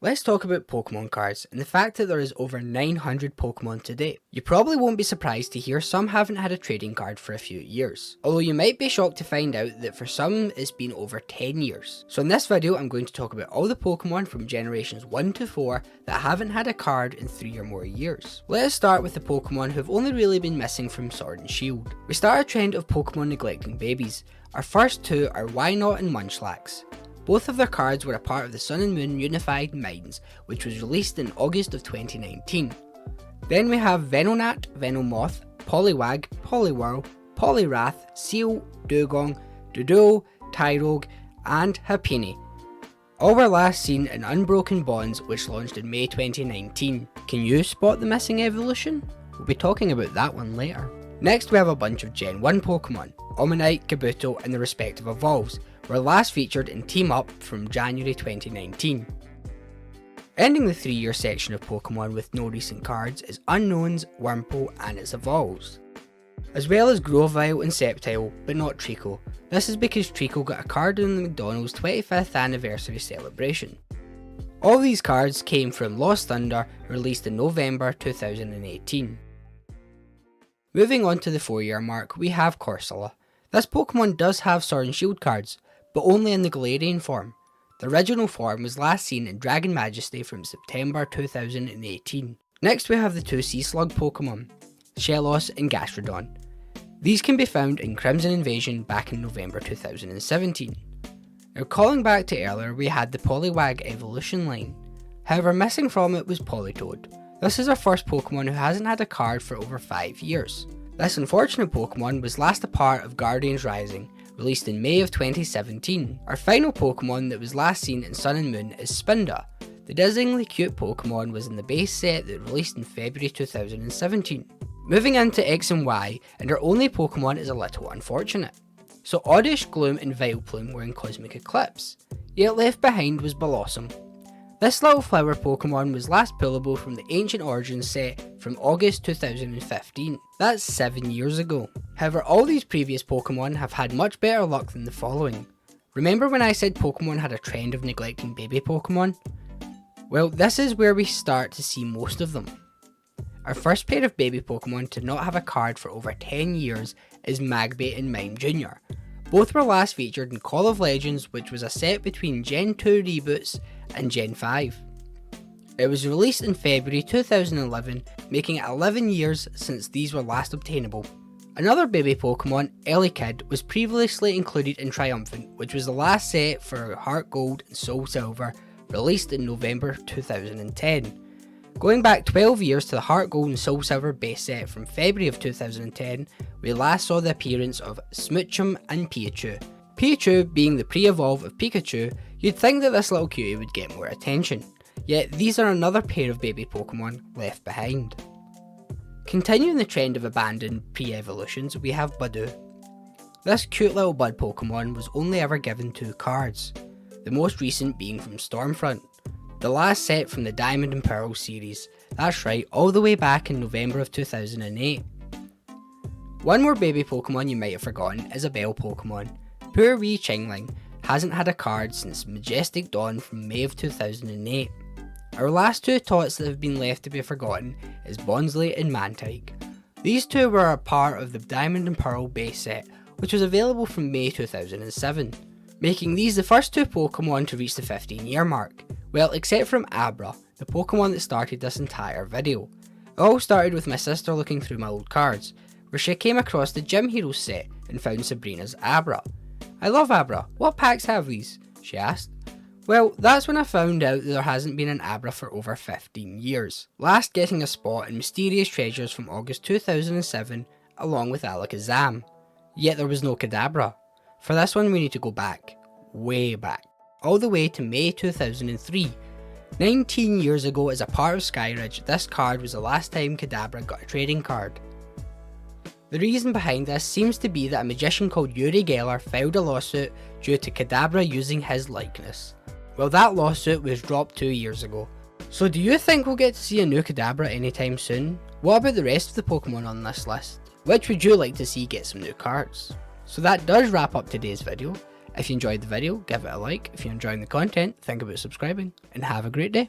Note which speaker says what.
Speaker 1: Let's talk about Pokemon cards and the fact that there is over 900 Pokemon to date. You probably won't be surprised to hear some haven't had a trading card for a few years, although you might be shocked to find out that for some it's been over 10 years. So in this video I'm going to talk about all the Pokemon from generations 1 to 4 that haven't had a card in 3 or more years. Let us start with the Pokemon who have only really been missing from Sword and Shield. We start a trend of Pokemon neglecting babies. Our first two are Wynaut and Munchlax. Both of their cards were a part of the Sun and Moon Unified Minds, which was released in August of 2019. Then we have Venonat, Venomoth, Poliwag, Poliwhirl, Poliwrath, Seal, Dugong, Doduo, Tyrogue, and Happiny. All were last seen in Unbroken Bonds, which launched in May 2019. Can you spot the missing evolution? We'll be talking about that one later. Next we have a bunch of Gen 1 Pokemon. Omanyte, Kabuto, and the respective evolves were last featured in Team Up from January 2019. Ending the 3-year section of Pokemon with no recent cards is Unknowns, Wurmple, and its evolves, as well as Grovyle and Sceptile, but not Treecko. This is because Treecko got a card in the McDonald's 25th anniversary celebration. All these cards came from Lost Thunder, released in November 2018. Moving on to the 4-year mark, we have Corsola. This Pokemon does have Sword and Shield cards, but only in the Galarian form. The original form was last seen in Dragon Majesty from September 2018. Next we have the two Sea Slug Pokemon, Shellos and Gastrodon. These can be found in Crimson Invasion back in November 2017. Now calling back to earlier, we had the Poliwag evolution line. However, missing from it was Politoed. This is our first Pokemon who hasn't had a card for over 5 years. This unfortunate Pokemon was last a part of Guardians Rising, released in May of 2017. Our final Pokemon that was last seen in Sun and Moon is Spinda. The dazzlingly cute Pokemon was in the base set that released in February 2017. Moving into X and Y, and our only Pokemon is a little unfortunate. So Oddish, Gloom and Vileplume were in Cosmic Eclipse, yet left behind was Blossom. This little flower Pokemon was last pullable from the Ancient Origins set from August 2015. That's 7 years ago. However, all these previous Pokemon have had much better luck than the following. Remember when I said Pokemon had a trend of neglecting baby Pokemon? Well, this is where we start to see most of them. Our first pair of baby Pokemon to not have a card for over 10 years is Magby and Mime Jr. Both were last featured in Call of Legends, which was a set between Gen 2 reboots and Gen 5. It was released in February 2011, making it 11 years since these were last obtainable. Another baby Pokemon, Elekid, was previously included in Triumphant, which was the last set for Heart Gold and Soul Silver, released in November 2010. Going back 12 years to the Heart Gold and Soul Silver base set from February of 2010, we last saw the appearance of Smoochum and Piachu. Piachu being the pre-evolve of Pikachu, you'd think that this little cutie would get more attention, yet these are another pair of baby Pokemon left behind. Continuing the trend of abandoned pre-evolutions, we have Budew. This cute little bud Pokemon was only ever given 2 cards, the most recent being from Stormfront, the last set from the Diamond and Pearl series, that's right, all the way back in November of 2008. One more baby Pokemon you might have forgotten is a Bell Pokemon. Poor wee Chingling hasn't had a card since Majestic Dawn from May of 2008. Our last 2 tots that have been left to be forgotten is Bonsly and Mantike. These 2 were a part of the Diamond and Pearl base set, which was available from May 2007, making these the first 2 Pokemon to reach the 15-year mark. Well, except from Abra, the Pokemon that started this entire video. It all started with my sister looking through my old cards, where she came across the Gym Heroes set and found Sabrina's Abra. "I love Abra, what packs have these?" she asked. Well, that's when I found out that there hasn't been an Abra for over 15 years, last getting a spot in Mysterious Treasures from August 2007 along with Alakazam. Yet there was no Kadabra. For this one we need to go back, way back, all the way to May 2003. 19 years ago, as a part of SKYRIDGE, this card was the last time Kadabra got a trading card. The reason behind this seems to be that a magician called Uri Geller filed a lawsuit due to Kadabra using his likeness. Well, that lawsuit was dropped 2 years ago. So do you think we'll get to see a new Kadabra anytime soon? What about the rest of the Pokemon on this list? Which would you like to see get some new cards? So that does wrap up today's video. If you enjoyed the video, give it a like. If you're enjoying the content, think about subscribing, and have a great day.